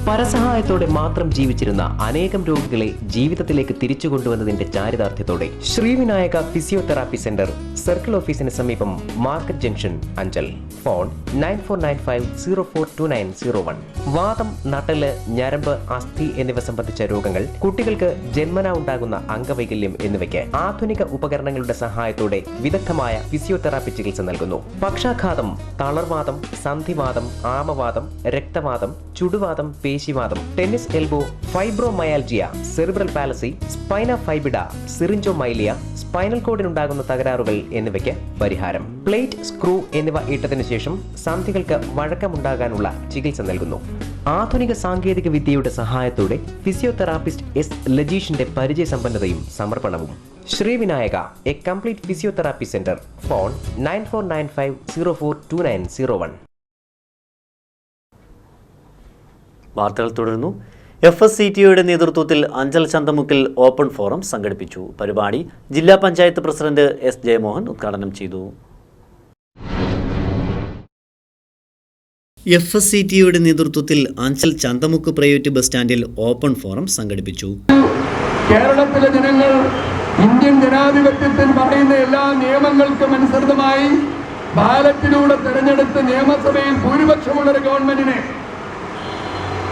N: പരസഹായത്തോടെ മാത്രം ജീവിച്ചിരുന്ന അനേകം രോഗികളെ ജീവിതത്തിലേക്ക് തിരിച്ചു കൊണ്ടുവന്നതിന്റെ ചാരിതാർത്ഥ്യത്തോടെ ശ്രീവിനായക ഫിസിയോതെറാപ്പി സെന്റർ സർക്കിൾ ഓഫീസിന് സമീപം മാർക്കറ്റ് ജംഗ്ഷൻ അഞ്ചൽ. ഫോൺ 9495042901. വാതം, നട്ടല്, ഞരമ്പ്, അസ്ഥി എന്നിവ സംബന്ധിച്ച രോഗങ്ങൾ, കുട്ടികൾക്ക് ജന്മനാ ഉണ്ടാകുന്ന അംഗവൈകല്യം എന്നിവയ്ക്ക് ആധുനിക ഉപകരണങ്ങളുടെ സഹായത്തോടെ വിദഗ്ധമായ ഫിസിയോതെറാപ്പി ചികിത്സ നൽകുന്നു. പക്ഷാഘാതം, തളർവാദം, സന്ധിവാദം, ആമവാദം, രക്തവാദം, ചുടുവാദം, പേശിവാദം, tennis elbow, fibromyalgia, cerebral palsy, spina bifida, syringomyelia, spinal കോഡിനുണ്ടാകുന്ന തകരാറുകൾ എന്നിവയ്ക്ക് പരിഹാരം. പ്ലേറ്റ്, സ്ക്രൂ എന്നിവ ഇട്ടതിനു ശേഷം സന്ധികൾക്ക് വഴക്കമുണ്ടാകാനുള്ള ചികിത്സ നൽകുന്നു. ആധുനിക സാങ്കേതിക വിദ്യയുടെ സഹായത്തോടെ ഫിസിയോതെറാപ്പിസ്റ്റ് എസ് ലജീഷിന്റെ പരിചയസമ്പന്നതയും സമർപ്പണവും. Srivinayaka, a complete physiotherapy centre. Phone 9495042901.
A: വാർത്തകൾ തുടരുന്നു. FSCTOയുടെ നേതൃത്വത്തിൽ അഞ്ചൽ ചന്തമുക്കിൽ ഓപ്പൺ ഫോറം സംഘടിപ്പിച്ചു. പരിപാടി ജില്ലാ പഞ്ചായത്ത് പ്രസിഡന്റ് S. ജയമോഹൻ ഉദ്ഘാടനം ചെയ്തു. FSCTOയുടെ നേതൃത്വത്തിൽ അഞ്ചൽ ചന്തമുക്ക് പ്രൈവറ്റ് ബസ് സ്റ്റാൻഡിൽ ഓപ്പൺ ഫോറം സംഘടിപ്പിച്ചു.
G: കേരളത്തിലെ ജനങ്ങൾ ഇന്ത്യൻ ജനാധിപത്യത്തിൽ പറയുന്ന എല്ലാ നിയമങ്ങൾക്കും അനുസൃതമായി ബാലറ്റിലൂടെ തെരഞ്ഞെടുത്ത് നിയമസഭയിൽ ഭൂരിപക്ഷമുള്ളൊരു ഗവൺമെന്റിനെ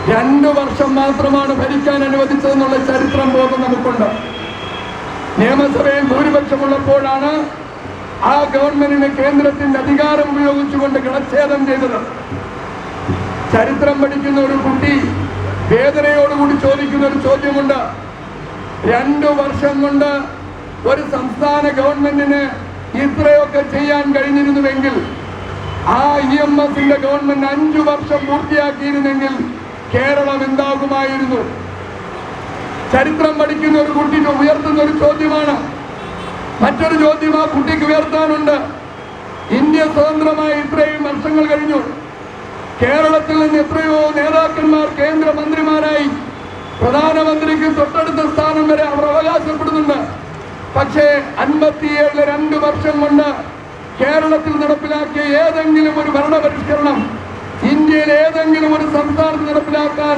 G: 2 വർഷം മാത്രമാണ് ഭരിക്കാൻ അനുവദിച്ചതെന്നുള്ള ചരിത്രം ബോധം നമുക്കുണ്ട്. നിയമസഭയിൽ ഭൂരിപക്ഷമുള്ളപ്പോഴാണ് ആ ഗവൺമെന്റിന് കേന്ദ്രത്തിന്റെ അധികാരം ഉപയോഗിച്ചുകൊണ്ട് കിളച്ഛേദം ചെയ്തത്. ചരിത്രം പഠിക്കുന്ന ഒരു കുട്ടി വേദനയോടുകൂടി ചോദിക്കുന്ന ഒരു ചോദ്യമുണ്ട്. 2 വർഷം കൊണ്ട് ഒരു സംസ്ഥാന ഗവൺമെന്റിന് ഇത്രയൊക്കെ ചെയ്യാൻ കഴിഞ്ഞിരുന്നുവെങ്കിൽ ആ EMSന്റെ ഗവൺമെന്റ് 5 വർഷം പൂർത്തിയാക്കിയിരുന്നെങ്കിൽ കേരളം എന്താകുമായിരുന്നു? ചരിത്രം പഠിക്കുന്ന ഒരു കുട്ടി ഉയർത്തുന്ന ഒരു ചോദ്യമാണ്. മറ്റൊരു ചോദ്യം ആ കുട്ടിക്ക് ഉയർത്താനുണ്ട്. ഇന്ത്യ സ്വതന്ത്രമായി ഇത്രയും വർഷങ്ങൾ കഴിഞ്ഞു. കേരളത്തിൽ നിന്ന് എത്രയോ നേതാക്കന്മാർ കേന്ദ്രമന്ത്രിമാരായി, പ്രധാനമന്ത്രിക്ക് തൊട്ടടുത്ത സ്ഥാനം വരെ അവർ അവകാശപ്പെടുന്നുണ്ട്. പക്ഷേ 57 2 വർഷം കൊണ്ട് കേരളത്തിൽ നടപ്പിലാക്കിയ ഏതെങ്കിലും ഒരു ഭരണപരിഷ്കരണം ഇന്ത്യയിലെ ഏതെങ്കിലും ഒരു സംസ്ഥാനത്ത് നടപ്പിലാക്കാൻ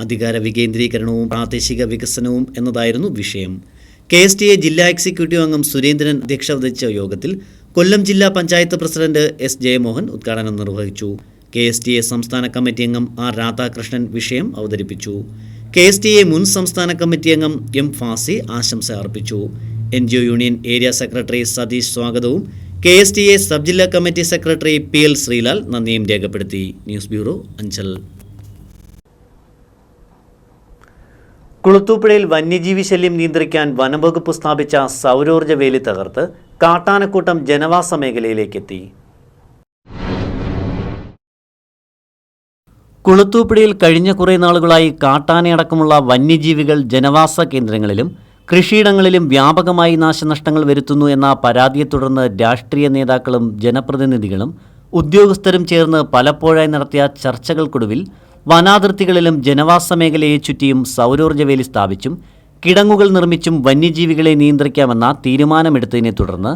A: അധികാര വികേന്ദ്രീകരണവും പ്രാദേശിക വികസനവും എന്നതായിരുന്നു വിഷയം. KSTA ജില്ലാ എക്സിക്യൂട്ടീവ് അംഗം സുരേന്ദ്രൻ അധ്യക്ഷത വഹിച്ച യോഗത്തിൽ കൊല്ലം ജില്ലാ പഞ്ചായത്ത് പ്രസിഡന്റ് S. ജയമോഹൻ ഉദ്ഘാടനം നിർവഹിച്ചു. KSTA സംസ്ഥാന കമ്മിറ്റി അംഗം R. രാധാകൃഷ്ണൻ വിഷയം അവതരിപ്പിച്ചു. KSTA മുൻ സംസ്ഥാന കമ്മിറ്റി അംഗം M. ഫാസി ആശംസ അർപ്പിച്ചു. NGO union area secretary Satheesh സ്വാഗതവും KSTA സബ് ജില്ലാ കമ്മിറ്റി സെക്രട്ടറി PL ശ്രീലാൽ നന്ദിയും രേഖപ്പെടുത്തി. News bureau, Anchal. കുളത്തൂപ്പുഴയിൽ വന്യജീവി ശല്യം നിയന്ത്രിക്കാൻ വനംവകുപ്പ് സ്ഥാപിച്ച സൗരോർജ്ജ വേലി തകർത്ത് കാട്ടാനക്കൂട്ടം ജനവാസ മേഖലയിലേക്കെത്തി. കുളത്തൂപ്പുഴയിൽ കഴിഞ്ഞ കുറേ നാളുകളായി കാട്ടാനയടക്കമുള്ള വന്യജീവികൾ ജനവാസ കേന്ദ്രങ്ങളിലും കൃഷിയിടങ്ങളിലും വ്യാപകമായി നാശനഷ്ടങ്ങൾ വരുത്തുന്നു എന്ന പരാതിയെ തുടർന്ന് രാഷ്ട്രീയ നേതാക്കളും ജനപ്രതിനിധികളും ഉദ്യോഗസ്ഥരും ചേർന്ന് പലപ്പോഴായി നടത്തിയ ചർച്ചകൾക്കൊടുവിൽ വനാതിർത്തികളിലും ജനവാസ മേഖലയെ ചുറ്റിയും സൗരോർജ്ജ വേലി സ്ഥാപിച്ചും കിടങ്ങുകൾ നിർമ്മിച്ചും വന്യജീവികളെ നിയന്ത്രിക്കാമെന്ന തീരുമാനമെടുത്തതിനെ തുടർന്ന്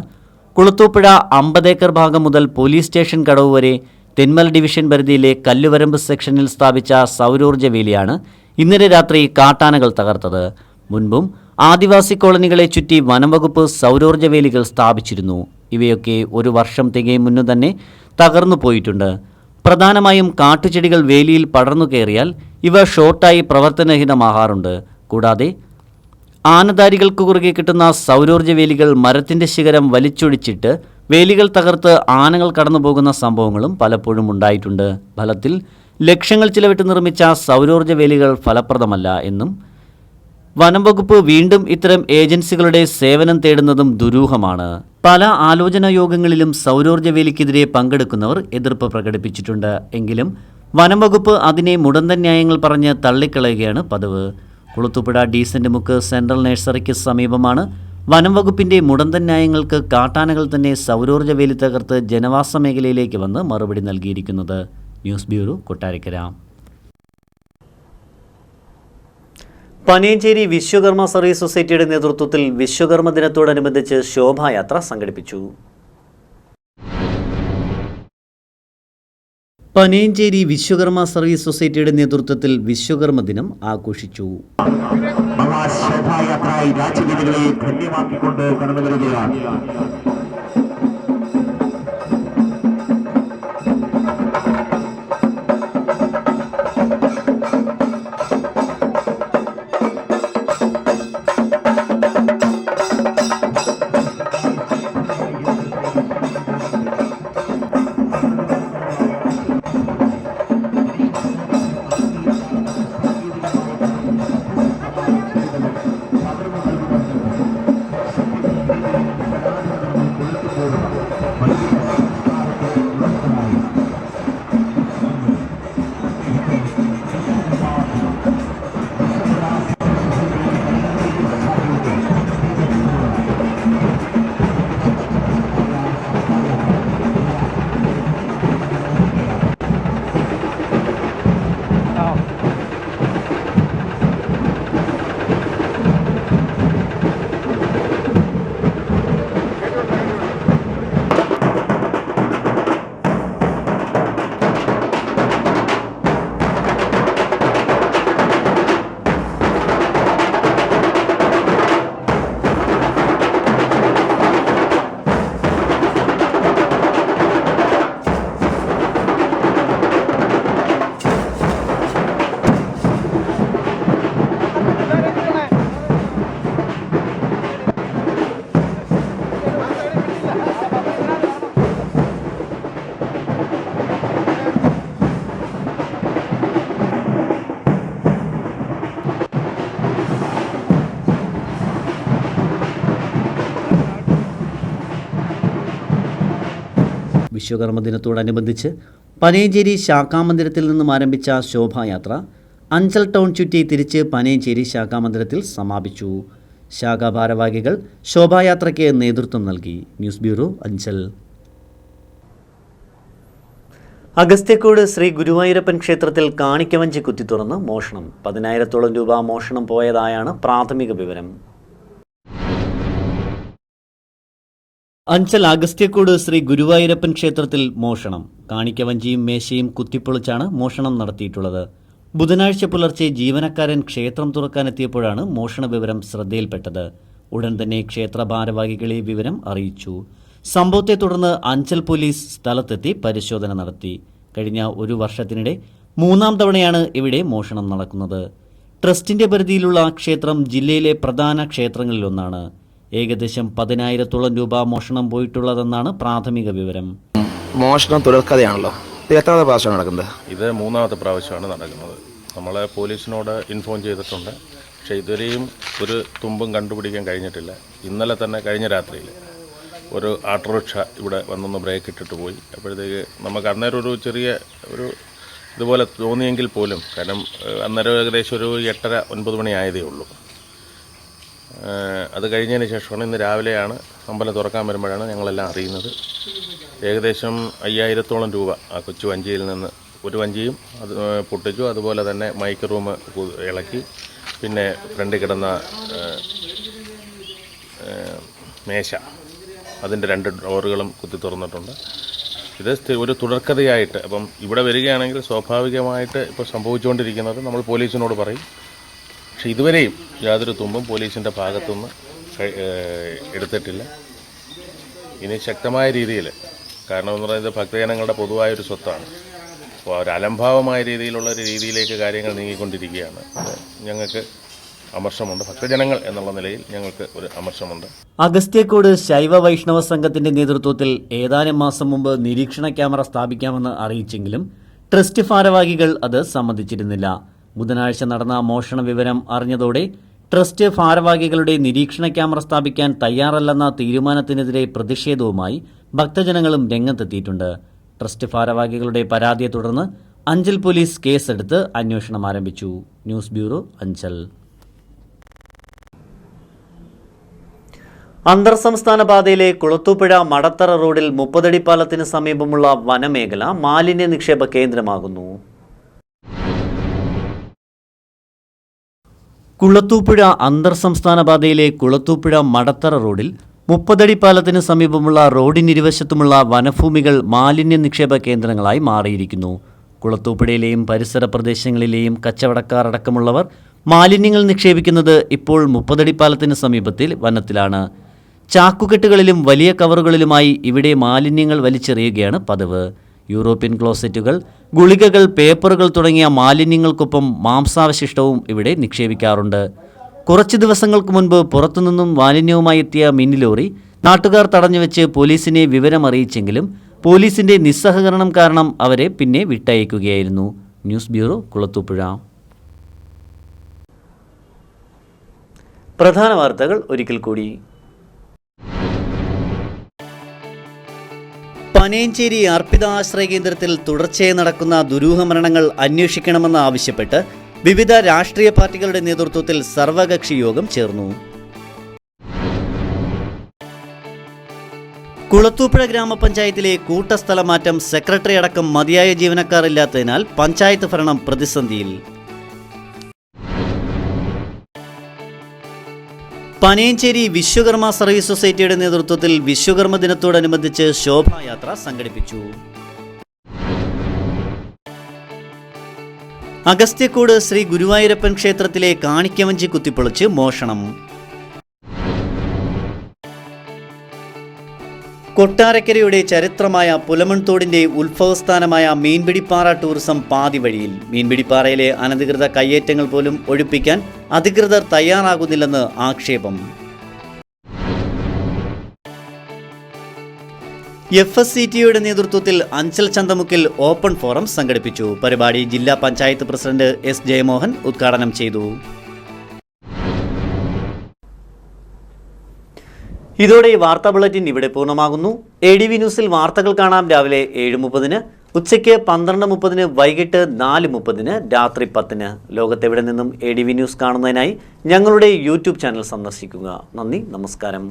A: കുളത്തൂപ്പുഴ 50 ഏക്കർ ഭാഗം മുതൽ പോലീസ് സ്റ്റേഷൻ കടവ് വരെ തെന്മല ഡിവിഷൻ പരിധിയിലെ കല്ലുവരമ്പ് സെക്ഷനിൽ സ്ഥാപിച്ച സൗരോർജ്ജ വേലിയാണ് ഇന്നലെ രാത്രി കാട്ടാനകൾ തകർത്തത്. മുൻപും ആദിവാസി കോളനികളെ ചുറ്റി വനംവകുപ്പ് സൗരോർജ്ജ വേലികൾ സ്ഥാപിച്ചിരുന്നു. ഇവയൊക്കെ 1 വർഷം തികയും മുന്നു തന്നെ തകർന്നു പോയിട്ടുണ്ട്. പ്രധാനമായും കാട്ടുചെടികൾ വേലിയിൽ പടർന്നു കയറിയാൽ ഇവ ഷോർട്ടായി പ്രവർത്തനരഹിതമാകാറുണ്ട്. കൂടാതെ ആനധാരികൾക്ക് കുറുകെ കിട്ടുന്ന സൗരോർജ്ജ വേലികൾ മരത്തിൻ്റെ ശിഖരം വലിച്ചൊടിച്ചിട്ട് വേലികൾ തകർത്ത് ആനകൾ കടന്നുപോകുന്ന സംഭവങ്ങളും പലപ്പോഴും ഉണ്ടായിട്ടുണ്ട്. ഫലത്തിൽ ലക്ഷങ്ങൾ ചിലവിട്ട് നിർമ്മിച്ച സൗരോർജ്ജ വേലികൾ ഫലപ്രദമല്ല എന്നും വനംവകുപ്പ് വീണ്ടും ഇത്തരം ഏജൻസികളുടെ സേവനം തേടുന്നതും ദുരൂഹമാണ്. പല ആലോചനാ യോഗങ്ങളിലും സൗരോർജ്ജ വേലിക്കെതിരെ പങ്കെടുക്കുന്നവർ എതിർപ്പ് പ്രകടിപ്പിച്ചിട്ടുണ്ട്. എങ്കിലും വനംവകുപ്പ് അതിനെ മുടന്തൻ ന്യായങ്ങൾ പറഞ്ഞ് തള്ളിക്കളയുകയാണ് പതിവ്. കുളത്തൂപ്പുഴ ഡീസന്റ് മുക്ക് സെൻട്രൽ നഴ്സറിക്ക് സമീപമാണ് വനംവകുപ്പിന്റെ മുടന്തൻ ന്യായങ്ങൾക്ക് കാട്ടാനകൾ തന്നെ സൗരോർജ്ജ വേലി തകർത്ത് ജനവാസ മേഖലയിലേക്ക് വന്ന് മറുപടി നൽകിയിരിക്കുന്നത്. News bureau, Kottarakkara. Panayancheri Vishwakarma service സൊസൈറ്റിയുടെ നേതൃത്വത്തിൽ വിശ്വകർമ്മ ദിനത്തോടനുബന്ധിച്ച് ശോഭായാത്ര സംഘടിപ്പിച്ചു. പനയഞ്ചേരി വിശ്വകർമ്മ സർവീസ് സൊസൈറ്റിയുടെ നേതൃത്വത്തിൽ വിശ്വകർമ്മ ദിനം ആഘോഷിച്ചു.
O: രാജ്യവിധികളെ ധന്യമാക്കിക്കൊണ്ട് കടന്നു വരികയാണ്.
A: വിശ്വകർമ്മ ദിനത്തോടനുബന്ധിച്ച് പനയഞ്ചേരി ശാഖാമന്ദിരത്തിൽ നിന്നും ആരംഭിച്ച ശോഭായാത്ര അഞ്ചൽ ടൗൺ ചുറ്റി തിരിച്ച് പനയഞ്ചേരി ശാഖാമന്ദിരത്തിൽ സമാപിച്ചു. ശാഖാ ഭാരവാഹികൾ ശോഭായാത്രയ്ക്ക് നേതൃത്വം നൽകി. News bureau, Anchal. അഗസ്ത്യക്കോട് ശ്രീ ഗുരുവായൂരപ്പൻ ക്ഷേത്രത്തിൽ കാണിക്കവഞ്ചി കുത്തി തുറന്ന് മോഷണം. 10,000-ഓളം രൂപ മോഷണം പോയതായാണ് പ്രാഥമിക വിവരം. അഞ്ചൽ അഗസ്ത്യക്കോട് ശ്രീ ഗുരുവായൂരപ്പൻ ക്ഷേത്രത്തിൽ മോഷണം. കാണിക്കവഞ്ചിയും മേശയും കുത്തിപ്പൊളിച്ചാണ് മോഷണം നടത്തിയിട്ടുള്ളത്. ബുധനാഴ്ച പുലർച്ചെ ജീവനക്കാരൻ ക്ഷേത്രം തുറക്കാനെത്തിയപ്പോഴാണ് മോഷണ വിവരം ശ്രദ്ധയിൽപ്പെട്ടത്. ഉടൻ തന്നെ ക്ഷേത്ര ഭാരവാഹികളെ വിവരം അറിയിച്ചു. സംഭവത്തെ തുടർന്ന് അഞ്ചൽ പോലീസ് സ്ഥലത്തെത്തി പരിശോധന നടത്തി. കഴിഞ്ഞ ഒരു വർഷത്തിനിടെ 3-ാം തവണയാണ് ഇവിടെ മോഷണം നടക്കുന്നത്. ട്രസ്റ്റിന്റെ പരിധിയിലുള്ള ക്ഷേത്രം ജില്ലയിലെ പ്രധാന ക്ഷേത്രങ്ങളിലൊന്നാണ്. ഏകദേശം 10,000-ഓളം രൂപ മോഷണം പോയിട്ടുള്ളതെന്നാണ് പ്രാഥമിക വിവരം.
J: മോഷണം തുടർക്കഥയാണല്ലോ. ഇത് എത്രാമത്തെ പ്രാവശ്യമാണ് നടക്കുന്നത്?
P: ഇത് 3-ാമത്തെ പ്രാവശ്യമാണ് നടക്കുന്നത്. നമ്മൾ പോലീസിനോട് ഇൻഫോം ചെയ്തിട്ടുണ്ട്. പക്ഷേ ഇതുവരെയും ഒരു തുമ്പും കണ്ടുപിടിക്കാൻ കഴിഞ്ഞിട്ടില്ല. ഇന്നലെ തന്നെ കഴിഞ്ഞ രാത്രിയിൽ ഒരു ഓട്ടോറിക്ഷ ഇവിടെ വന്നൊന്ന് ബ്രേക്ക് ഇട്ടിട്ട് പോയി. അപ്പോഴത്തേക്ക് നമുക്ക് അന്നേരം ഒരു ചെറിയ ഒരു ഇതുപോലെ തോന്നിയെങ്കിൽ പോലും, കാരണം അന്നേരം ഏകദേശം ഒരു 8:30-9 മണി ആയതേ ഉള്ളൂ. അത് കഴിഞ്ഞതിന് ശേഷമാണ് ഇന്ന് രാവിലെയാണ് അമ്പലം തുറക്കാൻ വരുമ്പോഴാണ് ഞങ്ങളെല്ലാം അറിയുന്നത്. ഏകദേശം 5,000-ഓളം രൂപ ആ കൊച്ചു വഞ്ചിയിൽ നിന്ന്, ഒരു വഞ്ചിയും അത് പൊട്ടിച്ചു. അതുപോലെ തന്നെ മൈക്ക് റൂം ഇളക്കി, പിന്നെ ഫ്രണ്ടിൽ കിടന്ന മേശ, അതിൻ്റെ 2 ഡോറുകളും കുത്തി തുറന്നിട്ടുണ്ട്. ഇത് ഒരു തുടർക്കഥയായിട്ട് അപ്പം ഇവിടെ വരികയാണെങ്കിൽ സ്വാഭാവികമായിട്ട് ഇപ്പോൾ സംഭവിച്ചുകൊണ്ടിരിക്കുന്നത് നമ്മൾ പോലീസിനോട് പറയും. പക്ഷെ ഇതുവരെയും യാതൊരു തുമ്പും പോലീസിൻ്റെ ഭാഗത്തുനിന്ന് എടുത്തിട്ടില്ല. ഇനി ശക്തമായ രീതിയിൽ, കാരണം എന്ന് പറയുന്നത് ഭക്തജനങ്ങളുടെ പൊതുവായൊരു സ്വത്താണ്. അപ്പോൾ ഒരു അലംഭാവമായ രീതിയിലുള്ള ഒരു രീതിയിലേക്ക് കാര്യങ്ങൾ നീങ്ങിക്കൊണ്ടിരിക്കുകയാണ്. ഞങ്ങൾക്ക് അമർഷമുണ്ട്. ഭക്തജനങ്ങൾ എന്നുള്ള നിലയിൽ ഞങ്ങൾക്ക് ഒരു അമർഷമുണ്ട്.
A: അഗസ്ത്യക്കോട് ശൈവ വൈഷ്ണവ സംഘത്തിന്റെ നേതൃത്വത്തിൽ ഏതാനും മാസം മുമ്പ് നിരീക്ഷണ ക്യാമറ സ്ഥാപിക്കാമെന്ന് അറിയിച്ചെങ്കിലും ട്രസ്റ്റ് ഭാരവാഹികൾ അത് സമ്മതിച്ചിരുന്നില്ല. ബുധനാഴ്ച നടന്ന മോഷണ വിവരം അറിഞ്ഞതോടെ ട്രസ്റ്റ് ഭാരവാഹികളുടെ നിരീക്ഷണ ക്യാമറ സ്ഥാപിക്കാൻ തയ്യാറല്ലെന്ന തീരുമാനത്തിനെതിരെ പ്രതിഷേധവുമായി ഭക്തജനങ്ങളും രംഗത്തെത്തിയിട്ടുണ്ട്. ട്രസ്റ്റ് ഭാരവാഹികളുടെ പരാതിയെ തുടർന്ന് അഞ്ചൽ പോലീസ് കേസെടുത്ത് അന്വേഷണം ആരംഭിച്ചു. News bureau, Anchal. അന്തർ സംസ്ഥാന പാതയിലെ കുളത്തൂപ്പുഴ മടത്തറ റോഡിൽ 30 അടി പാലത്തിന് സമീപമുള്ള വനമേഖല മാലിന്യ നിക്ഷേപ കേന്ദ്രമാകുന്നു. കുളത്തൂപ്പുഴ അന്തർ സംസ്ഥാന പാതയിലെ കുളത്തൂപ്പുഴ മടത്തറ റോഡിൽ മുപ്പതടി പാലത്തിന് സമീപമുള്ള റോഡിനിരുവശത്തുമുള്ള വനഭൂമികൾ മാലിന്യ നിക്ഷേപ കേന്ദ്രങ്ങളായി മാറിയിരിക്കുന്നു. കുളത്തൂപ്പുഴയിലെയും പരിസര പ്രദേശങ്ങളിലെയും കച്ചവടക്കാർ അടക്കമുള്ളവർ മാലിന്യങ്ങൾ നിക്ഷേപിക്കുന്നത് ഇപ്പോൾ 30 അടി പാലത്തിന് സമീപത്തിൽ വനത്തിലാണ്. ചാക്കുകെട്ടുകളിലും വലിയ കവറുകളിലുമായി ഇവിടെ മാലിന്യങ്ങൾ വലിച്ചെറിയുകയാണ് പതിവ്. യൂറോപ്യൻ ക്ലോസറ്റുകൾ, ഗുളികകൾ, പേപ്പറുകൾ തുടങ്ങിയ മാലിന്യങ്ങൾക്കൊപ്പം മാംസാവശിഷ്ടവും ഇവിടെ നിക്ഷേപിക്കാറുണ്ട്. കുറച്ച് ദിവസങ്ങൾക്ക് മുൻപ് പുറത്തുനിന്നും മാലിന്യവുമായി എത്തിയ മിനി ലോറി നാട്ടുകാർ തടഞ്ഞുവെച്ച് പോലീസിനെ വിവരമറിയിച്ചെങ്കിലും പോലീസിന്റെ നിസ്സഹകരണം കാരണം അവരെ പിന്നെ വിട്ടയക്കുകയായിരുന്നു. News bureau, Kulathupuzha. പ്രധാന വാർത്തകൾ ഒരിക്കൽ കൂടി. പനയഞ്ചേരി അർപ്പിത ആശ്രയ കേന്ദ്രത്തിൽ തുടർച്ചയായി നടക്കുന്ന ദുരൂഹ മരണങ്ങൾ അന്വേഷിക്കണമെന്ന് ആവശ്യപ്പെട്ട് വിവിധ രാഷ്ട്രീയ പാർട്ടികളുടെ നേതൃത്വത്തിൽ സർവകക്ഷി യോഗം ചേർന്നു. കുളത്തൂപ്പുഴ ഗ്രാമപഞ്ചായത്തിലെ കൂട്ടസ്ഥലമാറ്റം സെക്രട്ടറി അടക്കം മതിയായ ജീവനക്കാർ ഇല്ലാത്തതിനാൽ പഞ്ചായത്ത് ഭരണം പ്രതിസന്ധിയിൽ. പനയഞ്ചേരി വിശ്വകർമ്മ സർവീസ് സൊസൈറ്റിയുടെ നേതൃത്വത്തിൽ വിശ്വകർമ്മ ദിനത്തോടനുബന്ധിച്ച് ശോഭായാത്ര സംഘടിപ്പിച്ചു. അഗസ്ത്യക്കോട് ശ്രീ ഗുരുവായൂരപ്പൻ ക്ഷേത്രത്തിലെ കാണിക്കവഞ്ചി കുത്തിപ്പൊളിച്ച് മോഷണം. കൊട്ടാരക്കരയുടെ ചരിത്രമായ പുലമൺതോടിന്റെ ഉത്ഭവസ്ഥാനമായ മീൻപിടിപ്പാറ ടൂറിസം പാതി വഴിയിൽ. മീൻപിടിപ്പാറയിലെ അനധികൃത കയ്യേറ്റങ്ങൾ പോലും ഒഴിപ്പിക്കാൻ അധികൃതർ തയ്യാറാകുന്നില്ലെന്ന് ആക്ഷേപം. FSCTയുടെ നേതൃത്വത്തിൽ അഞ്ചൽ ചന്തമുക്കിൽ ഓപ്പൺ ഫോറം സംഘടിപ്പിച്ചു. പരിപാടി ജില്ലാ പഞ്ചായത്ത് പ്രസിഡന്റ് S. ജയമോഹൻ ഉദ്ഘാടനം ചെയ്തു. ഇതോടെ ഈ വാർത്താ ബുള്ളറ്റിൻ ഇവിടെ പൂർണ്ണമാകുന്നു. ADV ന്യൂസിൽ വാർത്തകൾ കാണാം രാവിലെ 7:30, ഉച്ചയ്ക്ക് 12:30, വൈകിട്ട് 4:30, രാത്രി 10. ലോകത്തെവിടെ നിന്നും ADV ന്യൂസ് കാണുന്നതിനായി ഞങ്ങളുടെ യൂട്യൂബ് ചാനൽ സന്ദർശിക്കുക. നന്ദി, നമസ്കാരം.